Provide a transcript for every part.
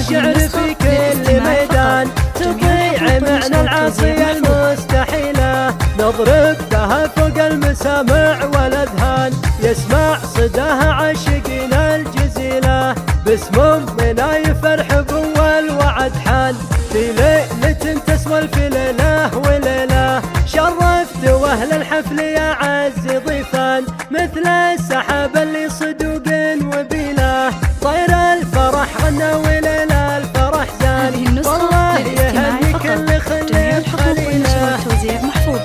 الشعر في كل ميدان، تضيع معنى العصي المستحيلة، نضرب بها فوق المسامع والاذهان، يسمع صداها عاشقين الجزيلة، باسم منايف الحب والوعد حان، في ليلة تسوى في ليلة وليلة، شرفت واهل الحفل يا عز ضيفان، مثل السحاب اللي صدوق وبيله، طير الفرح غنى وليلة الفرح زان، والله يهني كل خليل خليله. توزيع محفوظ.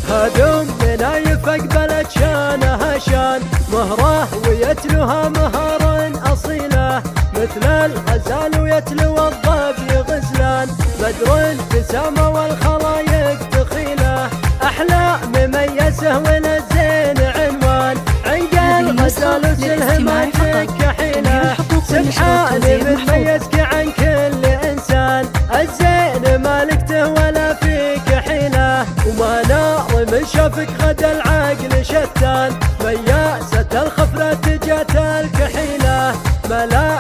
هدوم منايف اقبلت شانها شان، مهره ويتلوها مهر اصيله، مثل الغزال ويتلو الظبي غزلان، بدر ابتسامه والخلايق دخيله، احلى مميزه وللزين عنوان، عنق الغزال وسلهماتك كحيله، سبحان متميزك عن كل انسان، الزين مالكته ولا فيك حيله، وما نار من شافك غدا العقل شتان، مياسة الخفرة جات الكحيله، ملا